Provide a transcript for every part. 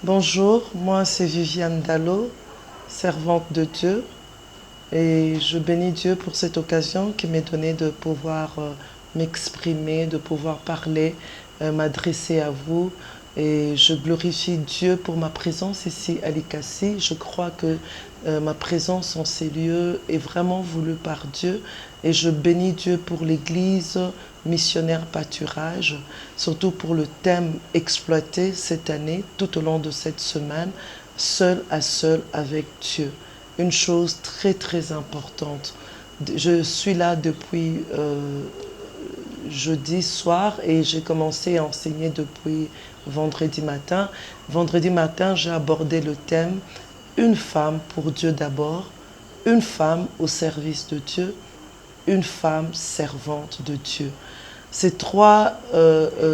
Bonjour, moi c'est Viviane Dallot, servante de Dieu, et je bénis Dieu pour cette occasion qui m'est donnée de pouvoir m'exprimer, de pouvoir parler, m'adresser à vous. Et je glorifie Dieu pour ma présence ici à l'ICACI. Je crois que ma présence en ces lieux est vraiment voulue par Dieu. Et je bénis Dieu pour l'Église missionnaire pâturage, surtout pour le thème exploité cette année, tout au long de cette semaine, seul à seul avec Dieu. Une chose très très importante. Je suis là depuis jeudi soir et j'ai commencé à enseigner depuis vendredi matin. Vendredi matin, j'ai abordé le thème « Une femme pour Dieu d'abord, une femme au service de Dieu, une femme servante de Dieu ». Ces trois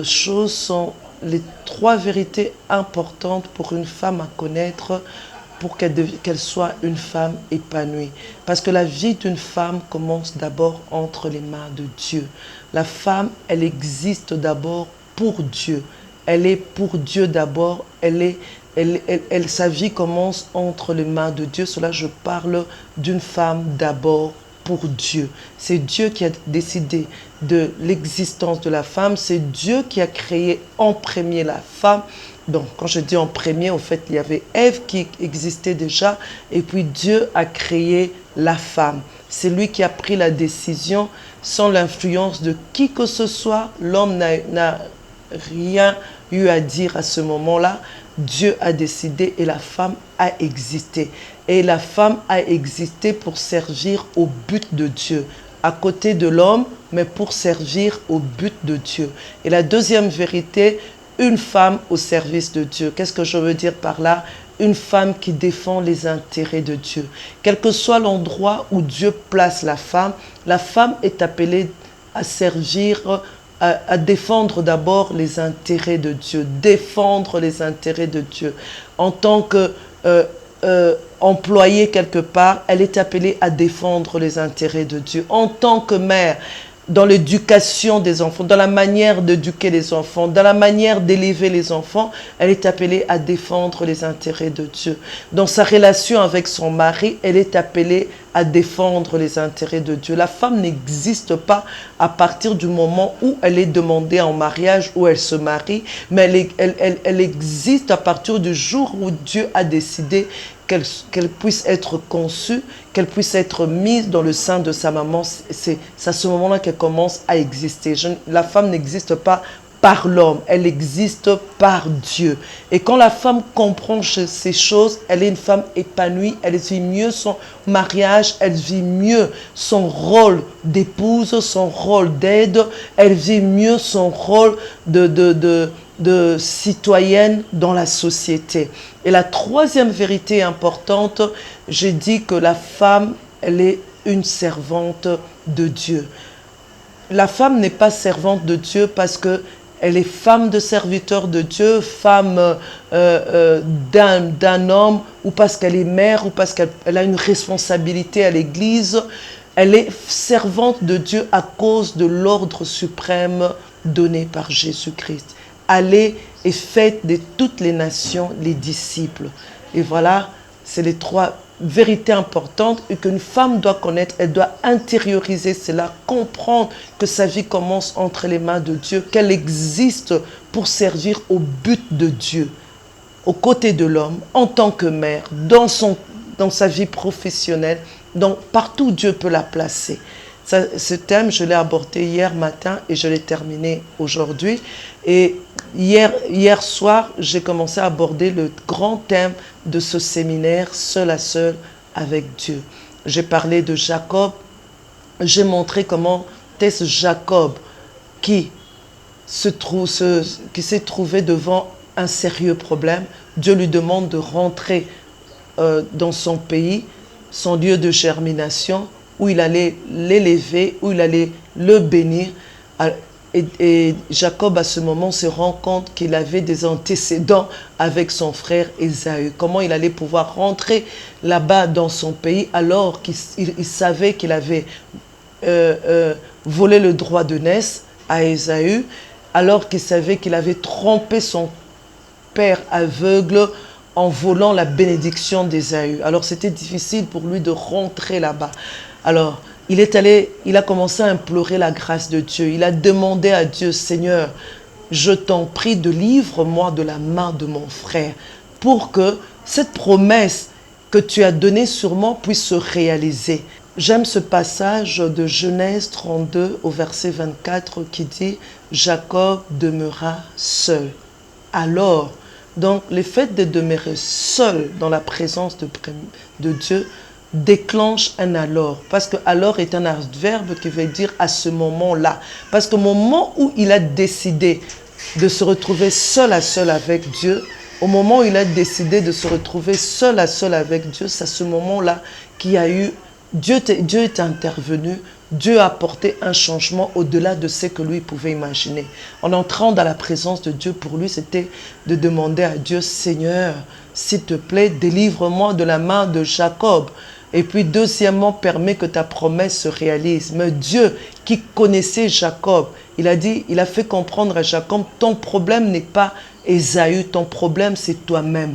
choses sont les trois vérités importantes pour une femme à connaître pour qu'elle soit une femme épanouie. Parce que la vie d'une femme commence d'abord entre les mains de Dieu. La femme, elle existe d'abord pour Dieu. Elle est pour Dieu d'abord. Sa vie commence entre les mains de Dieu. Cela, je parle d'une femme d'abord pour Dieu. C'est Dieu qui a décidé de l'existence de la femme. C'est Dieu qui a créé en premier la femme. Donc, quand je dis en premier, en fait, il y avait Ève qui existait déjà, et puis Dieu a créé la femme. C'est lui qui a pris la décision, sans l'influence de qui que ce soit. L'homme n'a rien eu à dire à ce moment-là. Dieu a décidé et la femme a existé. Et la femme a existé pour servir au but de Dieu, à côté de l'homme, mais pour servir au but de Dieu. Et la deuxième vérité, une femme au service de Dieu. Qu'est-ce que je veux dire par là? Une femme qui défend les intérêts de Dieu. Quel que soit l'endroit où Dieu place la femme est appelée à servir, à défendre d'abord les intérêts de Dieu. Défendre les intérêts de Dieu. En tant que employée quelque part, elle est appelée à défendre les intérêts de Dieu. En tant que mère, dans l'éducation des enfants, dans la manière d'éduquer les enfants, dans la manière d'élever les enfants, elle est appelée à défendre les intérêts de Dieu. Dans sa relation avec son mari, elle est appelée à défendre les intérêts de Dieu. La femme n'existe pas à partir du moment où elle est demandée en mariage, où elle se marie, mais elle existe à partir du jour où Dieu a décidé qu'elle puisse être conçue, qu'elle puisse être mise dans le sein de sa maman. C'est à ce moment-là qu'elle commence à exister. La femme n'existe pas par l'homme, elle existe par Dieu. Et quand la femme comprend ces choses, elle est une femme épanouie, elle vit mieux son mariage, elle vit mieux son rôle d'épouse, son rôle d'aide, elle vit mieux son rôle de citoyenne dans la société. Et la troisième vérité importante, j'ai dit que la femme, elle est une servante de Dieu. La femme n'est pas servante de Dieu parce qu'elle est femme de serviteur de Dieu, femme d'un homme, ou parce qu'elle est mère, ou parce qu'elle a une responsabilité à l'église. Elle est servante de Dieu à cause de l'ordre suprême donné par Jésus-Christ. Allez et faites de toutes les nations les disciples. Et voilà, c'est les trois vérités importantes et qu'une femme doit connaître. Elle doit intérioriser cela, comprendre que sa vie commence entre les mains de Dieu, qu'elle existe pour servir au but de Dieu, aux côtés de l'homme, en tant que mère, dans sa vie professionnelle, partout où Dieu peut la placer. Ce thème, je l'ai abordé hier matin et je l'ai terminé aujourd'hui. Et hier soir, j'ai commencé à aborder le grand thème de ce séminaire, seul à seul avec Dieu. J'ai parlé de Jacob. J'ai montré comment est-ce Jacob qui s'est trouvé devant un sérieux problème. Dieu lui demande de rentrer dans son pays, son lieu de germination, où il allait l'élever, où il allait le bénir. Et Jacob, à ce moment, se rend compte qu'il avait des antécédents avec son frère Ésaü. Comment il allait pouvoir rentrer là-bas dans son pays alors qu'il savait qu'il avait volé le droit de naissance à Ésaü, alors qu'il savait qu'il avait trompé son père aveugle en volant la bénédiction d'Ésaü. Alors c'était difficile pour lui de rentrer là-bas. Alors il a commencé à implorer la grâce de Dieu. Il a demandé à Dieu, Seigneur, je t'en prie, délivre-moi de la main de mon frère pour que cette promesse que tu as donnée sur moi puisse se réaliser. J'aime ce passage de Genèse 32 au verset 24 qui dit « Jacob demeura seul ». Alors, donc le fait de demeurer seul dans la présence de Dieu déclenche un alors. Parce que alors est un adverbe qui veut dire à ce moment-là. Parce qu'au moment où il a décidé de se retrouver seul à seul avec Dieu, au moment où il a décidé de se retrouver seul à seul avec Dieu, c'est à ce moment-là qu'il y a eu, Dieu est intervenu, Dieu a apporté un changement au-delà de ce que lui pouvait imaginer. En entrant dans la présence de Dieu, pour lui, c'était de demander à Dieu, Seigneur, s'il te plaît, délivre-moi de la main de Jacob. Et puis, deuxièmement, permets que ta promesse se réalise. Mais Dieu, qui connaissait Jacob, il a fait comprendre à Jacob, ton problème n'est pas Ésaü, ton problème c'est toi-même.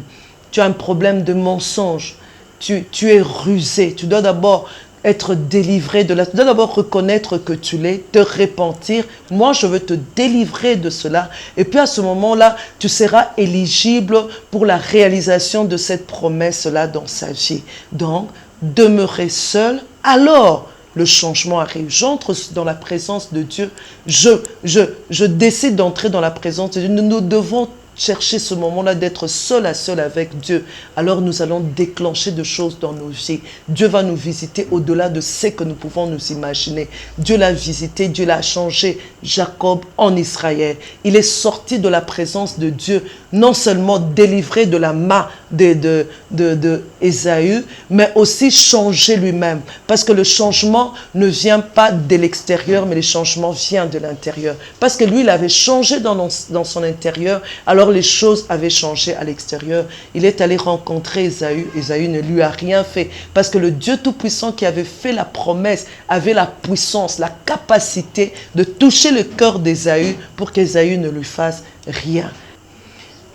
Tu as un problème de mensonge. Tu es rusé. Tu dois d'abord être délivré de là. Tu dois d'abord reconnaître que tu l'es, te repentir. Moi, je veux te délivrer de cela. Et puis à ce moment-là, tu seras éligible pour la réalisation de cette promesse-là dans sa vie. Donc, demeurer seul, alors le changement arrive. J'entre dans la présence de Dieu. Je décide d'entrer dans la présence de Dieu. Nous devons chercher ce moment-là d'être seul à seul avec Dieu. Alors nous allons déclencher des choses dans nos vies. Dieu va nous visiter au-delà de ce que nous pouvons nous imaginer. Dieu l'a visité, Dieu l'a changé. Jacob en Israël. Il est sorti de la présence de Dieu, non seulement délivré de la main de Ésaü, mais aussi changé lui-même. Parce que le changement ne vient pas de l'extérieur, mais le changement vient de l'intérieur. Parce que lui, il avait changé dans son intérieur, alors les choses avaient changé à l'extérieur. Il est allé rencontrer Ésaü. Ésaü ne lui a rien fait. Parce que le Dieu Tout-Puissant qui avait fait la promesse avait la puissance, la capacité de toucher le cœur d'Ésaü pour qu'Ésaü ne lui fasse rien.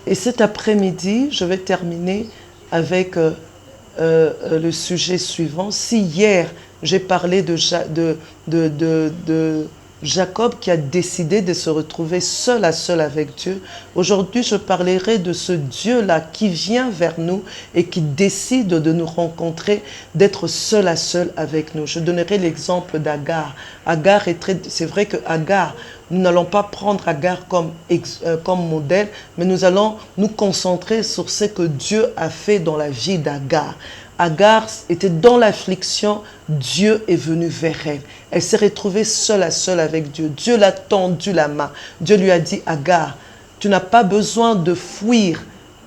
Et cet après-midi, je vais terminer avec le sujet suivant. Si hier, j'ai parlé de Jacob qui a décidé de se retrouver seul à seul avec Dieu, aujourd'hui, je parlerai de ce Dieu-là qui vient vers nous et qui décide de nous rencontrer, d'être seul à seul avec nous. Je donnerai l'exemple d'Agar. C'est vrai que Agar, nous n'allons pas prendre Agar comme modèle, mais nous allons nous concentrer sur ce que Dieu a fait dans la vie d'Agar. Agar était dans l'affliction, Dieu est venu vers elle. Elle s'est retrouvée seule à seule avec Dieu. Dieu l'a tendu la main. Dieu lui a dit, Agar, tu n'as pas besoin de fuir.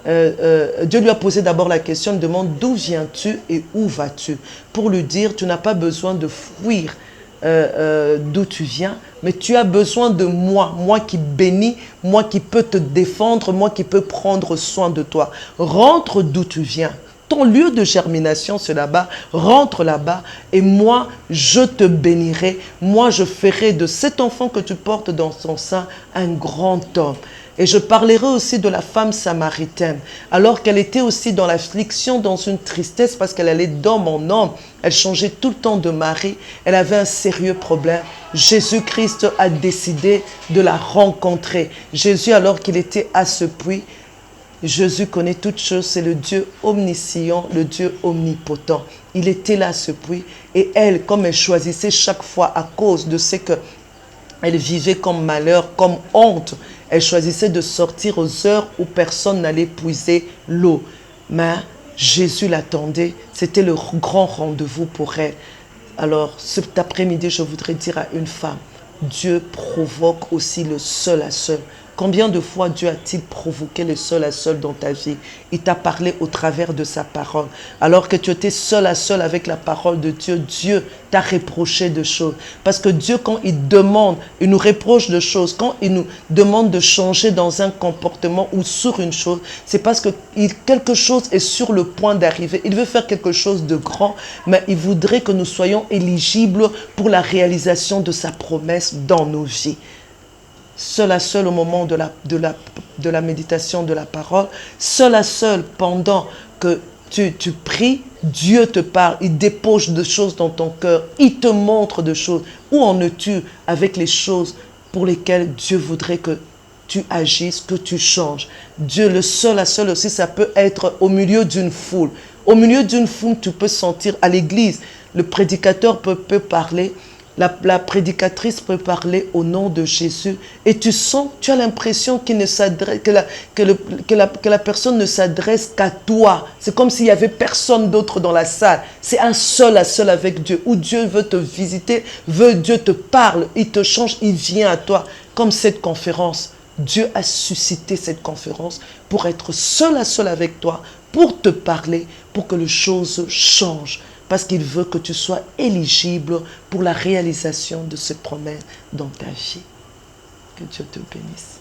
Dieu lui a posé d'abord la question, il demande d'où viens-tu et où vas-tu? Pour lui dire, tu n'as pas besoin de fuir d'où tu viens, mais tu as besoin de moi, moi qui bénis, moi qui peux te défendre, moi qui peux prendre soin de toi. Rentre d'où tu viens. Ton lieu de germination, c'est là-bas. Rentre là-bas et moi, je te bénirai. Moi, je ferai de cet enfant que tu portes dans son sein un grand homme. Et je parlerai aussi de la femme samaritaine, alors qu'elle était aussi dans l'affliction, dans une tristesse, parce qu'elle allait d'homme en homme. Elle changeait tout le temps de mari. Elle avait un sérieux problème. Jésus-Christ a décidé de la rencontrer. Jésus, alors qu'il était à ce puits, Jésus connaît toutes choses, c'est le Dieu omniscient, le Dieu omnipotent. Il était là à ce puits et elle, comme elle choisissait chaque fois à cause de ce qu'elle vivait comme malheur, comme honte, elle choisissait de sortir aux heures où personne n'allait puiser l'eau. Mais Jésus l'attendait, c'était le grand rendez-vous pour elle. Alors cet après-midi, je voudrais dire à une femme, Dieu provoque aussi le seul à seul. Combien de fois Dieu a-t-il provoqué le seul à seul dans ta vie? Il t'a parlé au travers de sa parole. Alors que tu étais seul à seul avec la parole de Dieu, Dieu t'a reproché de choses. Parce que Dieu, quand il demande, il nous reproche de choses. Quand il nous demande de changer dans un comportement ou sur une chose, c'est parce que quelque chose est sur le point d'arriver. Il veut faire quelque chose de grand, mais il voudrait que nous soyons éligibles pour la réalisation de sa promesse dans nos vies. seul à seul au moment de la méditation de la parole, seul à seul pendant que tu pries, Dieu te parle, il dépose des choses dans ton cœur, il te montre des choses. Où en es-tu avec les choses pour lesquelles Dieu voudrait que tu agisses, que tu changes? Dieu, le seul à seul aussi, ça peut être au milieu d'une foule. Au milieu d'une foule, tu peux sentir à l'église, le prédicateur peut parler, la prédicatrice peut parler au nom de Jésus et tu sens, tu as l'impression qu'il ne s'adresse, que la personne ne s'adresse qu'à toi. C'est comme s'il n'y avait personne d'autre dans la salle. C'est un seul à seul avec Dieu, où Dieu veut te visiter, Dieu te parle, il te change, il vient à toi. Comme cette conférence, Dieu a suscité cette conférence pour être seul à seul avec toi, pour te parler, pour que les choses changent. Parce qu'il veut que tu sois éligible pour la réalisation de ses promesses dans ta vie. Que Dieu te bénisse.